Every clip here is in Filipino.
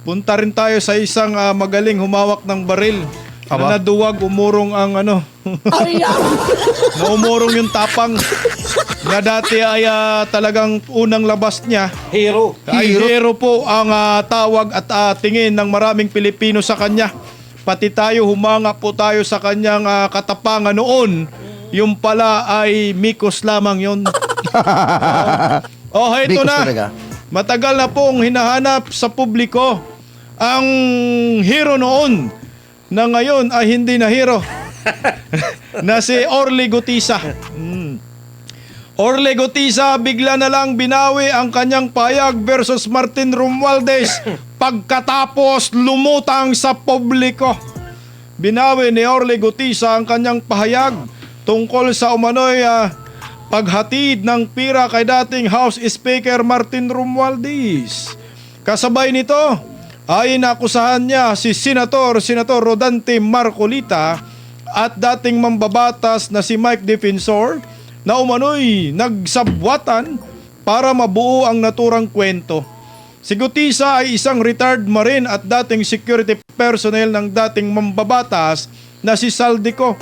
punta rin tayo sa isang magaling humawak ng baril. Na naduwag, umurong ang na umurong yung tapang na dati ay talagang unang labas niya. Hero. Ay hero po ang tawag at tingin ng maraming Pilipino sa kanya. Pati tayo, humanga po tayo sa kanyang katapangan noon. Yung pala ay mikos lamang yun. Ito Mikos na. talaga. Matagal na pong hinahanap sa publiko ang hero noon na ngayon ay hindi na hero. Na si Orly Gutisa. Orly Gutisa bigla na lang binawi ang kanyang payag versus Martin Romualdez pagkatapos lumutang sa publiko. Binawi ni Orly Gutisa ang kanyang pahayag tungkol sa umano'y paghatid ng pira kay dating House Speaker Martin Romualdez. Kasabay nito ay nakusahan niya si Senator Rodante Marcolita at dating mambabatas na si Mike Defensor na umano'y nagsabwatan para mabuo ang naturang kwento. Si Gutisa ay isang retired marine at dating security personnel ng dating mambabatas na si Saldico.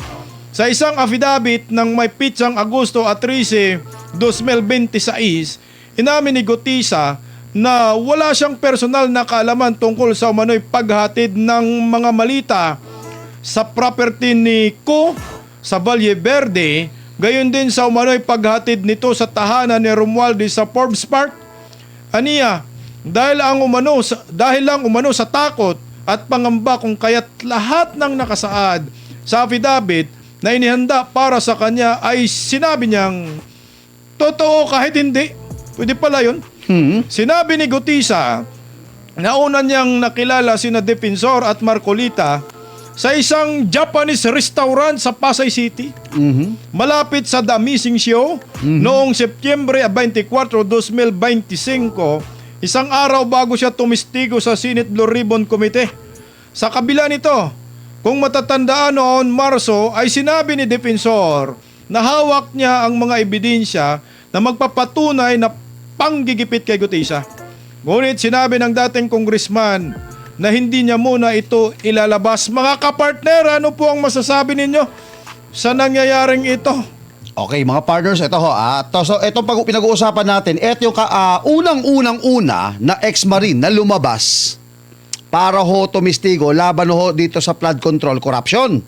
Sa isang affidavit ng may pitsang Agosto at 13, 2026, inamin ni Gutisa na wala siyang personal na kaalaman tungkol sa umano'y paghatid ng mga malita sa property ni Ko sa Valle Verde, gayon din sa umano'y paghatid nito sa tahanan ni Romualdez sa Forbes Park. Aniya, dahil lang umano sa takot at pangamba kung kaya't lahat ng nakasaad sa affidavit na inihanda para sa kanya ay sinabi niyang totoo kahit hindi. Pwede pala yun. Sinabi ni Gutisa na una niyang nakilala sina Defensor at Marcolita sa isang Japanese restaurant sa Pasay City. Malapit sa The Missing Show noong Setyembre 24, 2025, isang araw bago siya tumistigo sa Senate Blue Ribbon Committee. Sa kabila nito, kung matatandaan noon Marso, ay sinabi ni Defensor na hawak niya ang mga ebidensya na magpapatunay na panggigipit kay Gutisa. Ngunit sinabi ng dating congressman na hindi niya muna ito ilalabas. Mga kapartner, ano po ang masasabi ninyo sa nangyayaring ito? Okay, mga partners, ito ho. So, ito pinag-uusapan natin. Ito yung unang-unang-una na ex-marine na lumabas para ho tumistigo laban ho dito sa flood control corruption.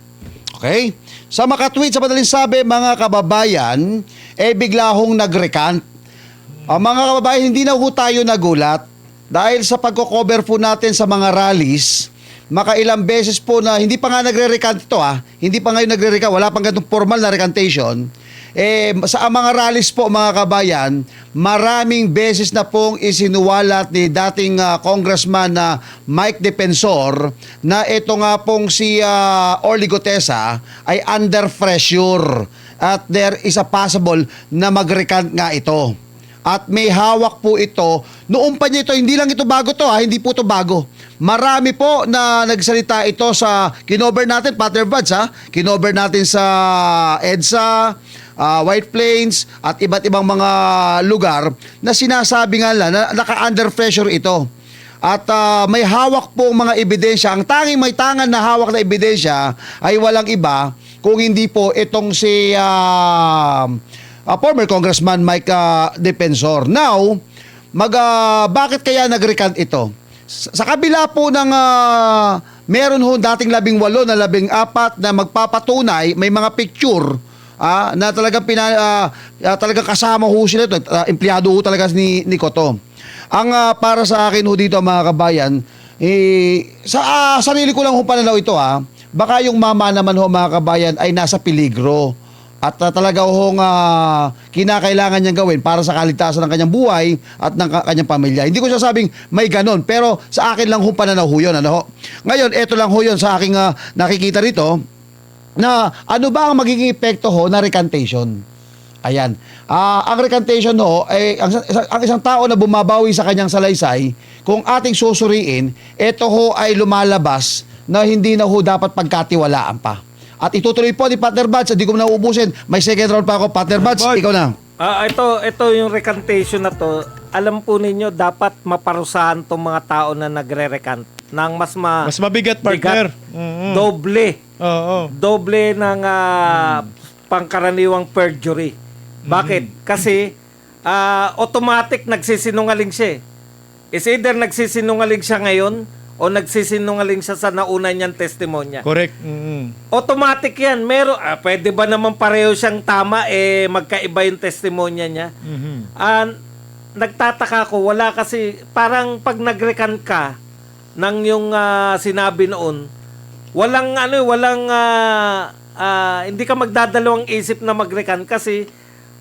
Okay? Sa makatweet sa madaling sabi, mga kababayan, bigla hong nag-recant. Mga kababayan, hindi na ho tayo nagulat dahil sa pagko-cover po natin sa mga rallies, makailang beses po na hindi pa nga nagre-recant ito hindi pa ngayon nagre-recant, wala pang ganitong formal na recantation. Sa mga rallies po mga kabayan, maraming beses na pong isinuwalat ni dating congressman na Mike Defensor na ito nga pong si Orly Gutesa ay under pressure at there is a possible na mag-recant nga ito. At may hawak po ito. Noong pa niya ito, hindi lang ito bago to hindi po ito bago. Marami po na nagsalita ito sa kinover natin, Partner Buds kinover natin sa EDSA, White Plains at iba't ibang mga lugar na sinasabi nga lang na naka-under pressure ito. At may hawak po mga ebidensya. Ang tanging may tangan na hawak na ebidensya ay walang iba kung hindi po itong si former Congressman Mike Defensor. Now, bakit kaya nag-recant ito? Sa kabila po ng meron ho dating 18 na 14 na magpapatunay, may mga picture na talagang talagang kasama ho sila ito, empleyado ho talaga ni Cotto. Ang para sa akin ho dito mga kabayan, sa sarili ko lang ho pananaw ito baka yung mama naman ho mga kabayan ay nasa peligro. At talaga hong kinakailangan niyang gawin para sa kaligtasan ng kanyang buhay at ng kanyang pamilya. Hindi ko sasabing may ganon, pero sa akin lang ho pananaw ho yun. Ngayon, eto lang ho yun sa aking nakikita rito na ano ba ang magiging epekto ho na recantation. Ayan. Ang recantation ho, ang isang tao na bumabawi sa kanyang salaysay, kung ating susuriin, eto ho ay lumalabas na hindi na ho dapat pagkatiwalaan pa. At itutuloy po ni Partner Buds, hindi ko na uubusin. May second round pa ako, Partner Buds, ikaw na. Ito yung recantation na to, alam po ninyo, dapat maparusahan tong mga tao na nagre-recant ng mas mabigat, partner. doble. Oo. Doble ng pangkaraniwang perjury. Bakit? Kasi automatic nagsisinungaling siya. Is either nagsisinungaling siya ngayon o nagsisinungaling siya sa nauna niyang testimonya. Correct. Automatic yan. Pwede ba naman pareho siyang tama, magkaiba yung testimonya niya? Nagtataka ko, wala kasi, parang pag nag-recant ka ng yung sinabi noon, hindi ka magdadalawang isip na mag-recant kasi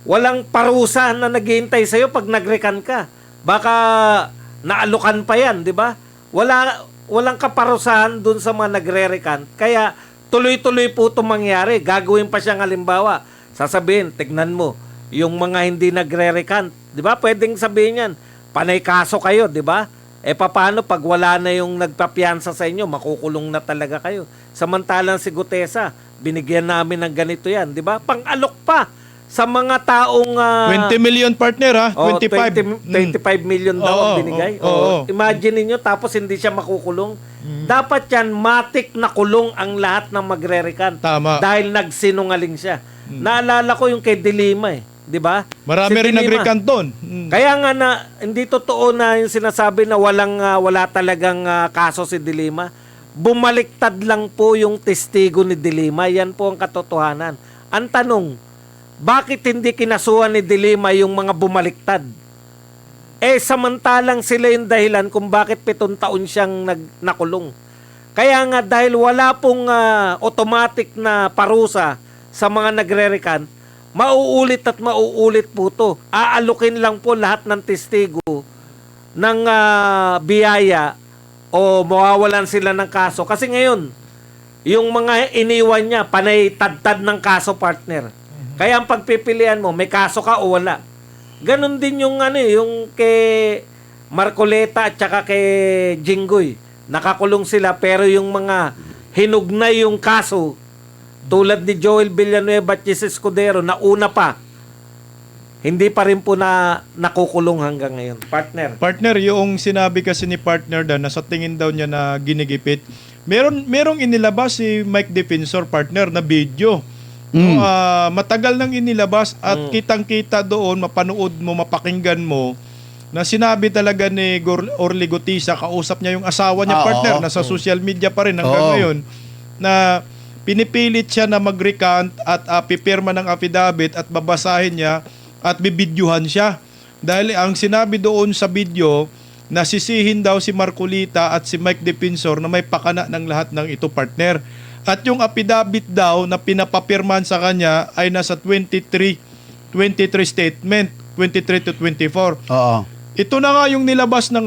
walang parusa na naghihintay sa'yo pag nag-recant ka. Baka naalukan pa yan, di ba? Walang kaparusahan dun sa mga nagre-recant. Kaya tuloy-tuloy po itong mangyari. Gagawin pa siyang halimbawa. Sasabihin, tignan mo, yung mga hindi nagre-recant, di ba? Pwedeng sabihin yan, panay kaso kayo, di ba? Paano pag wala na yung nagpapiyansa sa inyo, makukulong na talaga kayo. Samantalang si Gutesa, binigyan namin ng ganito yan, di ba? Pang-alok pa sa mga taong 20 million, partner, ha? 25. 25 million daw ang binigay. Imagine niyo tapos hindi siya makukulong. Dapat yan matik na kulong ang lahat ng magre-recant. Tama. Dahil nagsinungaling siya. Naalala ko yung kay Dilima, 'di ba? Marami rin nag-recant doon. Kaya nga hindi totoo na yung sinasabi na wala talagang kaso si Dilima. Bumaliktad lang po yung testigo ni Dilima. Yan po ang katotohanan. Ang tanong, bakit hindi kinasuhan ni Dilima yung mga bumaliktad? Samantalang sila yung dahilan kung bakit 7 taon siyang nakulong. Kaya nga dahil wala pong automatic na parusa sa mga nagre-recant, mauulit at mauulit po to. Aalukin lang po lahat ng testigo ng biyaya o mawawalan sila ng kaso. Kasi ngayon, yung mga iniwan niya, panay tad-tad ng kaso, partner. Kaya ang pagpipilian mo, may kaso ka o wala. Ganon din yung yung kay Marcoleta at saka kay Jinggoy. Nakakulong sila pero yung mga hinugnay yung kaso, tulad ni Joel Villanueva at Jesse Escudero na una pa, hindi pa rin po nakukulong hanggang ngayon. Partner, yung sinabi kasi ni partner na sa tingin daw niya na ginigipit, merong inilabas si Mike Defensor, partner, na video. Matagal nang inilabas at kitang-kita doon, mapanood mo, mapakinggan mo, na sinabi talaga ni Orly Gutisa, kausap niya yung asawa niya, partner, nasa social media pa rin hanggang ngayon, na pinipilit siya na mag-recant at pipirma ng affidavit at babasahin niya at bibidyuhan siya. Dahil ang sinabi doon sa video, nasisihin daw si Marcolita at si Mike Defensor na may pakana ng lahat ng ito, partner. At yung affidavit daw na pinapapirman sa kanya ay nasa 23 statement, 23 to 24. Oo. Ito na nga yung nilabas ng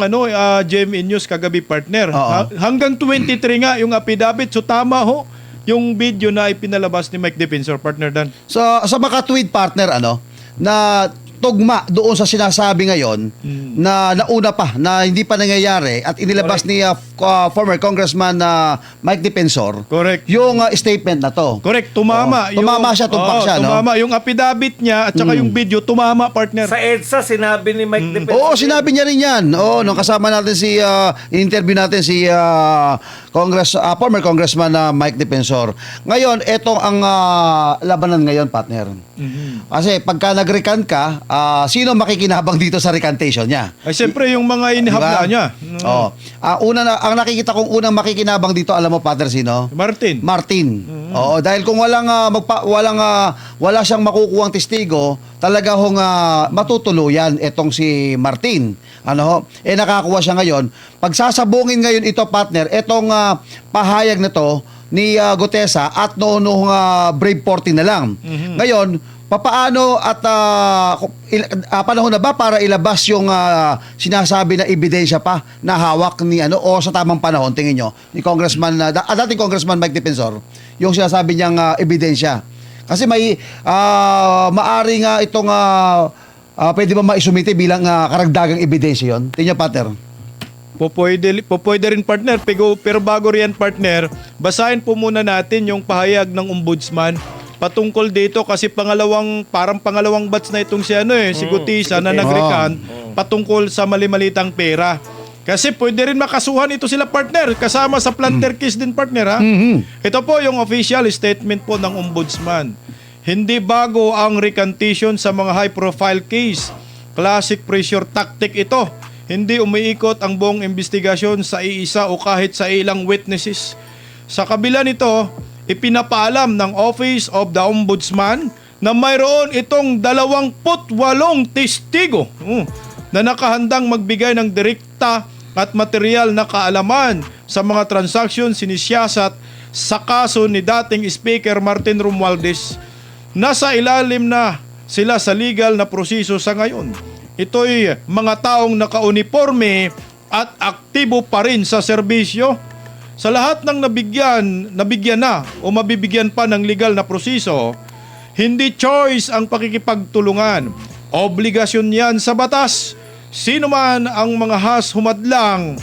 GMA News kagabi, partner. Hanggang 23 nga yung affidavit. So tama ho yung video na ipinalabas ni Mike Defensor, partner Dan. So, sa makatweet, partner, na tugma doon sa sinasabi ngayon na nauna pa, na hindi pa nangyayari at inilabas ni former Congressman Mike Defensor. Correct. Yung statement na to. Correct, tumama. Tumama siya, tumpak siya, no? Tumama. Yung affidavit niya at saka yung video, tumama, partner. Sa EDSA, sinabi ni Mike Defensor. Oo, sinabi niya rin yan. Oo, nung kasama natin interview natin si former Congressman Mike Defensor. Ngayon, etong ang labanan ngayon, partner. Kasi pagka nag-recant ka, sino makikinabang dito sa recantation niya? Ay, siyempre, yung mga inihabla niya. Oo. Ang nakikita kong unang makikinabang dito, alam mo, partner, sino? Martin. Oo, dahil kung wala siyang makukuhang testigo, talaga hong matutuluyan itong si Martin. Nakakuha siya ngayon. Pagsasabungin ngayon ito, partner, itong pahayag na to ni Gutesa at noong Brave 40 na lang. Ngayon, papaano at panahon na ba para ilabas yung sinasabi na ebidensya pa na hawak ni o sa tamang panahon, tingin nyo, ni Congressman, dating Congressman Mike Defensor, yung sinasabi niyang ebidensya? Kasi may maaring itong pwede ba maisumite bilang karagdagang ebidensya yun? Tingin nyo, partner? Pwede rin, partner. Pero bago riyan, partner, basahin po muna natin yung pahayag ng ombudsman patungkol dito kasi parang pangalawang batch na itong si Gutisa na nagrekan patungkol sa mali-malitang pera. Kasi pwede rin makasuhan ito sila, partner, kasama sa planter case din, partner, ha? Ito po yung official statement po ng ombudsman. Hindi bago ang recantation sa mga high-profile case. Classic pressure tactic ito. Hindi umiikot ang buong investigasyon sa iisa o kahit sa ilang witnesses. Sa kabila nito, ipinapaalam ng Office of the Ombudsman na mayroon itong 28 testigo na nakahandang magbigay ng direkta at material na kaalaman sa mga transaksyon sinisiyasat sa kaso ni dating Speaker Martin Romualdez. Nasa ilalim na sila sa legal na proseso sa ngayon. Ito'y mga taong nakauniforme at aktibo pa rin sa serbisyo. Sa lahat ng nabigyan na o mabibigyan pa ng legal na proseso, hindi choice ang pakikipagtulungan. Obligasyon yan sa batas. Sino man ang mga humadlang,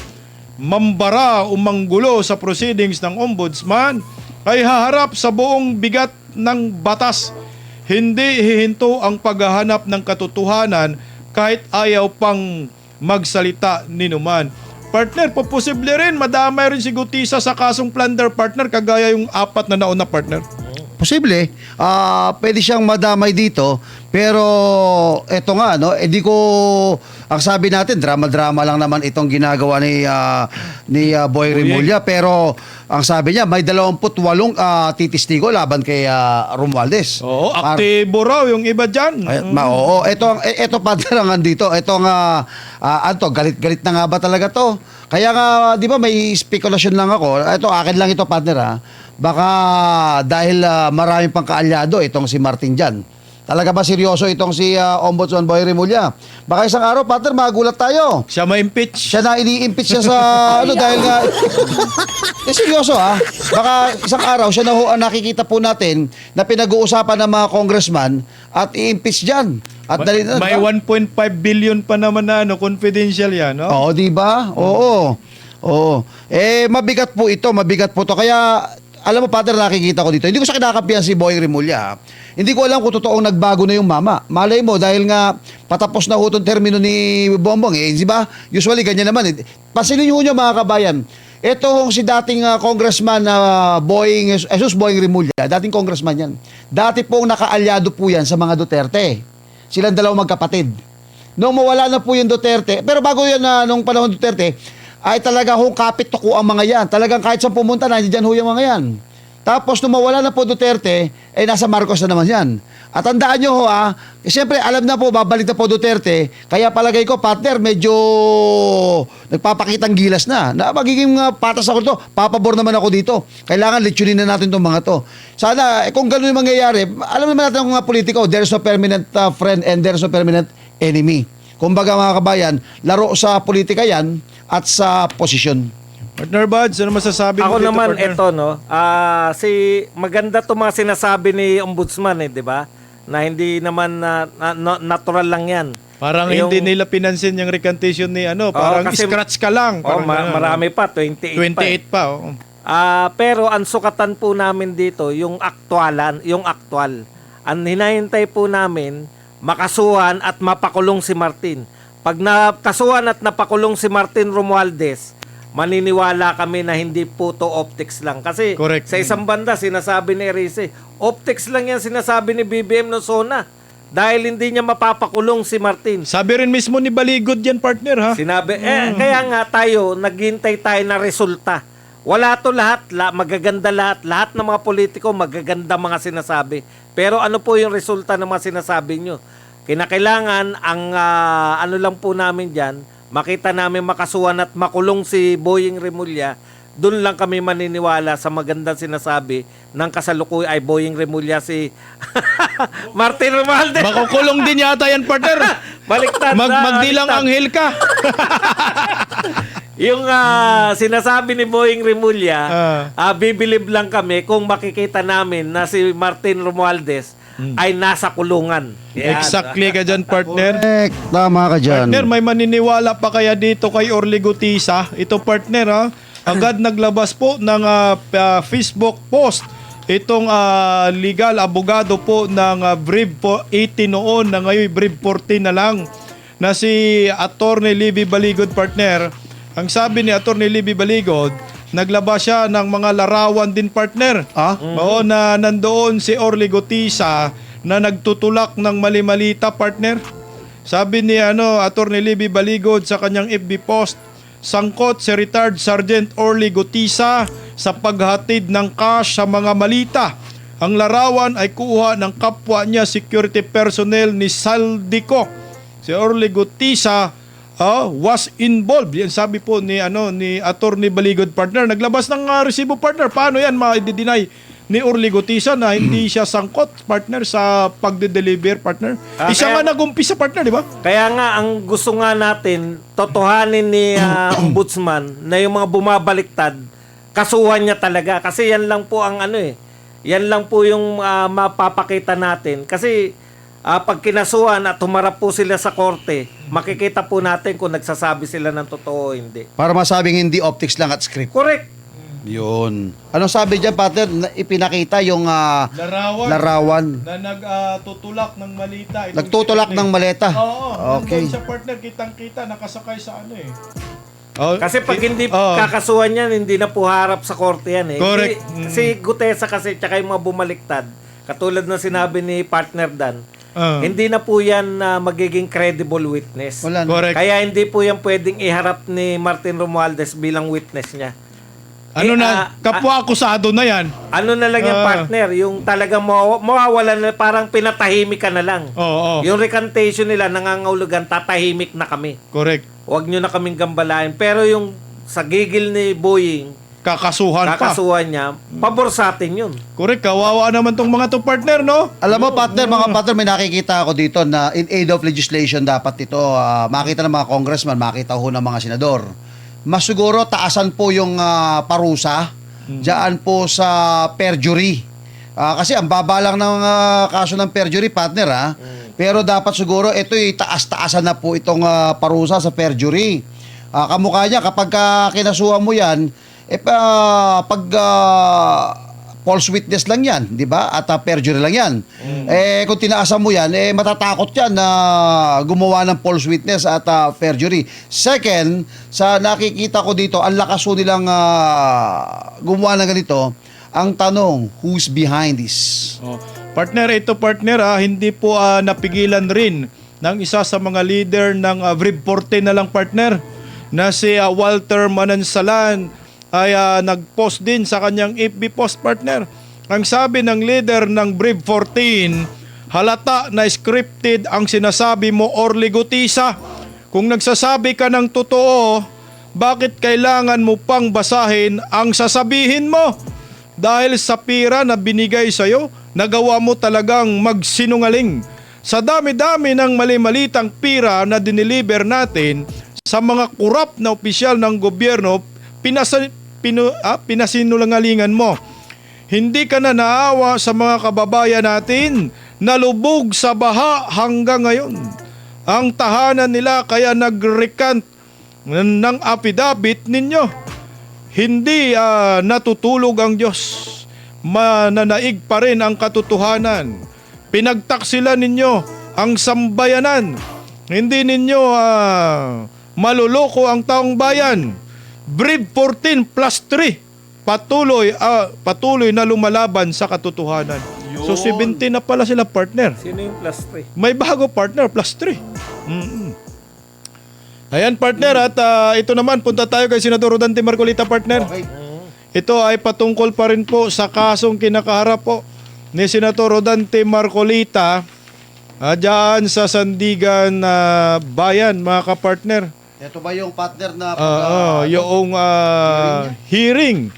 mambara o manggulo sa proceedings ng ombudsman ay haharap sa buong bigat ng batas. Hindi hihinto ang paghahanap ng katotohanan kahit ayaw pang magsalita ninuman. Partner, posible rin madamay rin si Gutisa sa kasong plunder, partner, kagaya yung 4 na nauna, partner. Posible. Pwede siyang madamay dito. Pero eto nga, no, hindi ko, ang sabi natin, drama-drama lang naman itong ginagawa ni Boy Remulla. Pero ang sabi niya, may 28 titistigo laban kay Romualdez. Oo, aktibo raw yung iba dyan. Oo, ito pa lang dito. Ito nga, galit-galit na nga ba talaga to? Kaya nga, di ba may spekulasyon lang ako. Ito, akin lang ito, partner, ha? Baka dahil maraming pang kaalyado itong si Martin dyan. Talaga ba seryoso itong si Ombudsman Boy Remulla? Baka isang araw, partner, magulat tayo. Siya ma-impeach. Siya na ini-impeach siya sa dahil nga seryoso, ha? Baka isang araw siya na ang nakikita po natin na pinag-uusapan ng mga congressman at i-impeach diyan. At May 1.5 billion pa naman na confidential yan, no? Oo, di ba? Oo. Mabigat po ito, mabigat po to. Kaya alam mo, partner, nakikita ko dito. Hindi ko sa kinakapihan si Boy Remulla. Hindi ko alam kung totoong nagbago na yung mama. Malay mo, dahil nga patapos na itong termino ni Bongbong. Di ba? Usually, ganyan naman. Pansinin nyo mga kabayan. Ito si dating congressman Boying Remulla. Dating congressman yan. Dati pong nakaalyado po yan sa mga Duterte. Silang dalawang magkapatid. Nung mawala na po yung Duterte, pero bago yan nung panahon Duterte, ay talaga kapit tuko ang mga yan. Talagang kahit saan pumunta, nandiyan ho yung mga yan. Tapos nung mawala na po Duterte, nasa Marcos na naman yan. At tandaan nyo siyempre alam na po, babalik na po Duterte, kaya palagay ko, partner, medyo nagpapakitang gilas na magiging patas ako to, papabor naman ako dito. Kailangan lechonin na natin itong mga to. Sana, kung gano'n yung mangyayari, alam naman natin ang mga politiko, there's no permanent friend and there's no permanent enemy. Kumbaga mga kabayan, laro sa politika yan at sa posisyon. Partner Buds, ano masasabi mo Ako dito, naman, partner? ito, no? Maganda to mga sinasabi ni Ombudsman, di ba? Na hindi naman natural lang yan. Parang hindi nila pinansin yung recantation ni parang kasi, scratch ka lang. Parang marami pa, 28 pa. Oh. Pero ang sukatan po namin dito, yung aktual. Ang hinahintay po namin, makasuhan at mapakulong si Martin. Pag nakasuhan at napakulong si Martin Romualdez, maniniwala kami na hindi po to optics lang. Kasi Correct. sa isang banda, sinasabi ni Erice, optics lang yan sinasabi ni BBM Lozona. Dahil hindi niya mapapakulong si Martin. Sabi rin mismo ni Baligod yan, partner, ha? Sinabi, kaya nga tayo, naghintay tayo na resulta. Wala to lahat, magaganda lahat ng mga politiko, magaganda mga sinasabi. Pero ano po yung resulta ng mga sinasabi nyo? Kinakailangan, ano lang po namin dyan, makita namin makasuhan at makulong si Boying Remulla, doon lang kami maniniwala sa magandang sinasabi ng kasalukuy ay Boying Remulla si Martin Romualdez. Makukulong din yata yan, partner. Baliktad Magdilang baliktad. anghel ka. Yung sinasabi ni Boying Remulla, bibilib lang kami kung makikita namin na si Martin Romualdez ay nasa kulungan. Yan. Exactly ka dyan, partner. Tama ka dyan. Partner, may maniniwala pa kaya dito kay Orly Gutisa? Ito, partner, agad naglabas po ng Facebook post itong legal abogado po ng Brief 80 noon na ngayon Brief 40 na lang na si Attorney Libby Baligod partner. Ang sabi ni Attorney Libby Baligod, naglabas siya ng mga larawan din partner. Oo, na nandoon si Orly Gutisa na nagtutulak ng mali-malita partner. Sabi ni Attorney Libby Baligod sa kanyang FB post, sangkot si retired Sergeant Orly Gutisa sa paghatid ng cash sa mga malita. Ang larawan ay kuha ng kapwa niya security personnel ni Saldico. Si Orly Gutisa was involved. Yan sabi po ni Attorney Baligod partner. Naglabas ng resibo partner. Paano yan ma-deny ni Orly Gutisa na hindi siya sangkot partner sa pagde-deliver partner? Siya nga nag-umpisa partner, di ba? Kaya nga, ang gusto nga natin, totohanin ni Ombudsman na yung mga bumabaliktad, kasuhan niya talaga. Kasi yan lang po ang yan lang po yung mapapakita natin. Kasi pag kinasuhan at humarap po sila sa korte, makikita po natin kung nagsasabi sila ng totoo o hindi. Para masabing hindi optics lang at script. Correct. Yun. Anong sabi dyan, partner? Ipinakita yung larawan. Na nagtutulak ng malita. Nagtutulak ng maleta. Oo. Okay. Sa partner, kitang-kita, nakasakay sa Kasi pag hindi kakasuhan yan, hindi na po harap sa korte yan eh. Correct. Si Gutesa kasi, tsaka yung mga bumaliktad, katulad ng sinabi ni partner Dan, hindi na po yan magiging credible witness. Wala na. Correct. Kaya hindi po yan pwedeng iharap ni Martin Romualdez bilang witness niya. Kapwa akusado na yan. Ano na lang yung partner, yung talagang mawawala na, parang pinatahimik ka na lang. Oo. Yung recantation nila, nangangahulugan, tatahimik na kami. Correct. Huwag nyo na kaming gambalain. Pero yung sa gigil ni Boying, Kakasuhan niya, pabor sa atin yun. Correct. Kawawa naman tong mga to partner, no? Alam mo, partner, mga partner, may nakikita ako dito na in aid of legislation dapat ito makita ng mga congressman, makita ho ng mga senador. Mas siguro taasan po yung parusa diyan po sa perjury. Kasi ang baba lang ng kaso ng perjury, partner, Pero dapat siguro ito taas-taasan na po itong parusa sa perjury. Kamukha niya kapag kinasuhan mo yan, pag false witness lang yan, di ba? At perjury lang yan. Kung tinaasan mo yan, matatakot yan na gumawa ng false witness at perjury. Second, sa nakikita ko dito, ang lakas ho nilang gumawa ng ganito. Ang tanong, who's behind this? Partner, ito partner, hindi po napigilan rin ng isa sa mga leader ng Brief 40 na lang partner, na si Walter Manansalan, ay nag-post din sa kanyang FB post partner. Ang sabi ng leader ng Brief 14, halata na scripted ang sinasabi mo, Orly Gutisa. Kung nagsasabi ka ng totoo, bakit kailangan mo pang basahin ang sasabihin mo? Dahil sa pira na binigay sa'yo, nagawa mo talagang magsinungaling. Sa dami-dami ng mali-malitang pira na diniliver natin sa mga kurap na opisyal ng gobyerno, pinasinungalingan mo. Hindi ka na naawa sa mga kababayan natin na lubog sa baha hanggang ngayon. Ang tahanan nila kaya nag-recant ng affidavit ninyo. Hindi natutulog ang Diyos. Mananaig pa rin ang katotohanan. Pinagtaksilan ninyo ang sambayanan. Hindi ninyo maluloko ang taong bayan. Brief 14 plus 3. Patuloy na lumalaban sa katotohanan. Yun. So 17 na pala sila partner. Sino yung plus 3? May bago partner, plus 3. Ayan partner, at ito naman, punta tayo kay Senador Rodante Marcolita partner. Okay. Ito ay patungkol pa rin po sa kasong kinakaharap po ni Senator Rodante Marcolita dyan sa Sandigan Bayan, mga kapartner. Ito ba yung partner na yung hearing?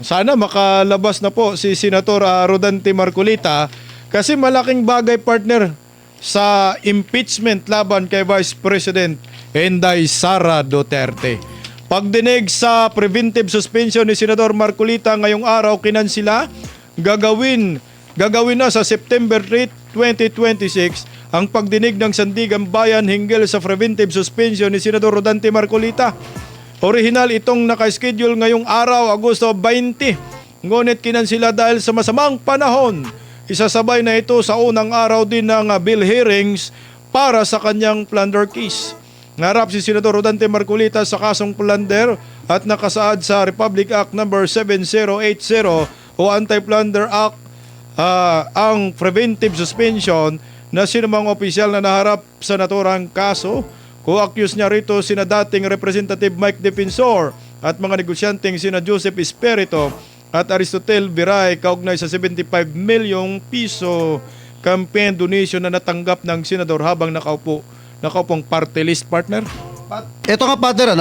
Sana makalabas na po si Senator Rodante Marcolita kasi malaking bagay partner sa impeachment laban kay Vice President Inday Sara Duterte. Pagdinig sa preventive suspension ni Senador Marcolita ngayong araw, kinansila, gagawin na sa September 3, 2026 ang pagdinig ng Sandigan Bayan hinggil sa preventive suspension ni Senador Rodante Marcolita. Orihinal itong nakaschedule ngayong araw, Agosto 20, ngunit kinansila dahil sa masamang panahon. Isasabay na ito sa unang araw din ng bill hearings para sa kanyang plunder case. Ngarap si Senador Rodante Marcolita sa kasong plunder at nakasaad sa Republic Act No. 7080 o Anti-Plunder Act ang preventive suspension na sinumang opisyal na naharap sa naturang kaso. Co-accuse niya rito sina dating Representative Mike Defensor at mga negosyanteng sina Joseph Espirito at Aristotel Viray kaugnay sa 75 milyong piso campaign donation na natanggap ng senador habang nakaupong party list, partner. Ito nga, partner,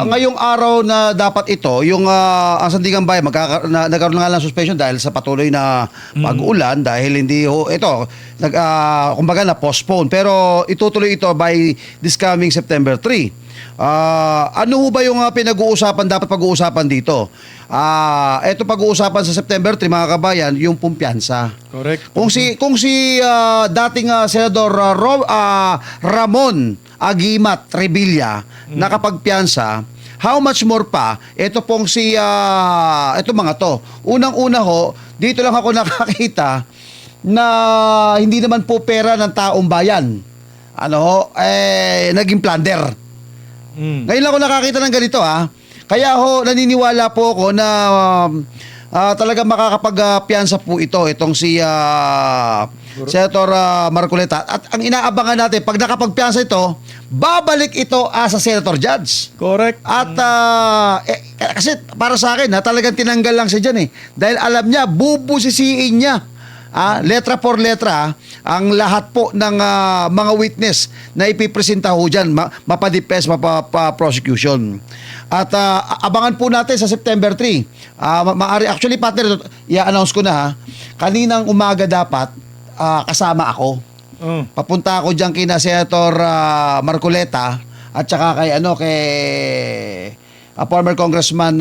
ngayong araw na dapat ito, yung ang Sandigan Bayan nagkaroon nga ng suspension dahil sa patuloy na pag-ulan dahil hindi kumbaga na postpone, pero itutuloy ito by this coming September 3. Ano ho ba yung dapat pag-uusapan dito? Ito pag-uusapan sa September 3, mga kabayan, yung pumpiyansa. Correct. Kung si dating Senador Ramon Aguimat Revilla nakapagpiyansa, how much more pa ito pong ito mga to. Unang-una ho, dito lang ako nakakita na hindi naman po pera ng taong bayan. Naging plunder. Ngayon lang ako nakakita ng ganito Kaya naniniwala po ako na talaga makakapagpiyansa po itong si Senator Marcolita. At ang inaabangan natin, pag nakapagpiyansa ito, babalik ito as a senator judge. Correct. At kasi para sa akin, talagang tinanggal lang siya dyan dahil alam niya, bubusisiin niya. Letra por letra, ang lahat po ng mga witness na ipipresenta ho dyan, mapadipes, mapaprosecution. At abangan po natin sa September 3. Actually, partner, i-announce ko na kaninang umaga dapat kasama ako. Papunta ako dyan kina Senator Marcoleta at saka kay former Congressman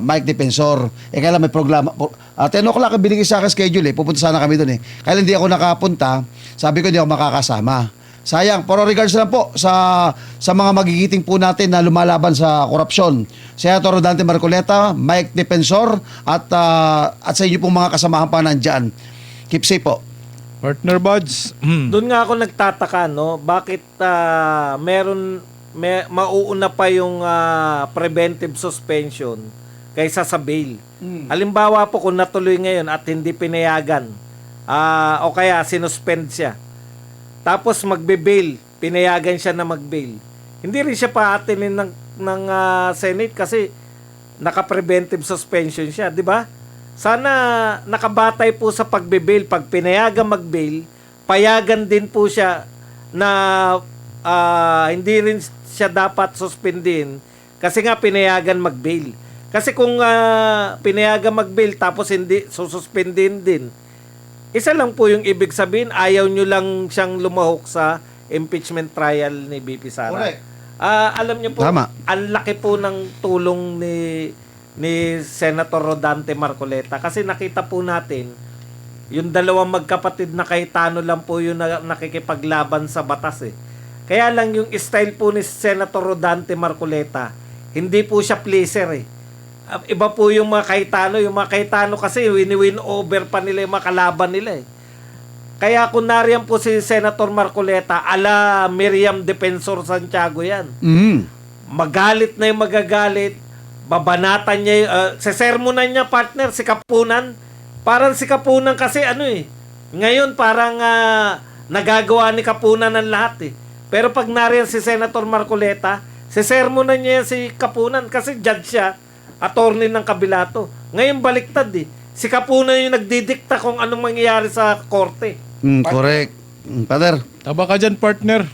Mike Defensor. Kailan may programa. 10 o'clock ang binigay sa akin schedule pupunta sana kami doon Kailan hindi ako nakapunta, sabi ko hindi ako makakasama. Sayang, pero regards lang po sa mga magigiting po natin na lumalaban sa korupsyon. Senator Rodante Marcoleta, Mike Defensor at sa inyo pong mga kasamahan pa nandyan. Keep safe po. Partner Buds. Doon nga ako nagtataka, bakit mauuna pa yung preventive suspension kaysa sa bail. Halimbawa po kung natuloy ngayon at hindi pinayagan o kaya sinuspend siya. Tapos magbe-bail, pinayagan siya na mag-bail. Hindi rin siya paatinin ng Senate kasi naka-preventive suspension siya, di ba? Sana nakabatay po sa pagbe-bail. Pag pinayagan mag-bail, payagan din po siya na hindi rin siya dapat suspendin kasi nga pinayagan mag-bail. Kasi kung pinayagan mag-bail tapos hindi sususpendin din, isa lang po yung ibig sabihin, ayaw nyo lang siyang lumahok sa impeachment trial ni BP Sara. Correct. Alam niyo po, Tama. ang laki po ng tulong ni Senator Rodante Marcoleta kasi nakita po natin yung dalawang magkapatid na Cayetano lang po yung nakikipaglaban sa batas Kaya lang yung style po ni Senator Rodante Marcoleta, hindi po siya pleaser Iba po yung mga Cayetano. Yung mga Cayetano kasi win over pa nila yung mga kalaban nila Kaya kung nariyan po si Senator Marcoleta, ala Miriam Defensor Santiago yan. Magalit na yung magagalit, babanatan niya, sesermonan niya, partner, si Kapunan. Parang si Kapunan kasi ngayon parang nagagawa ni Kapunan ng lahat Pero pag nariyan si Senator Marcoleta, sesermonan niya si Kapunan kasi judge siya, attorney ng kabilato. Ngayon baliktad Si Kapunan yung nagdidikta kung anong mangyayari sa korte. Correct. Father. Taba ka dyan, partner.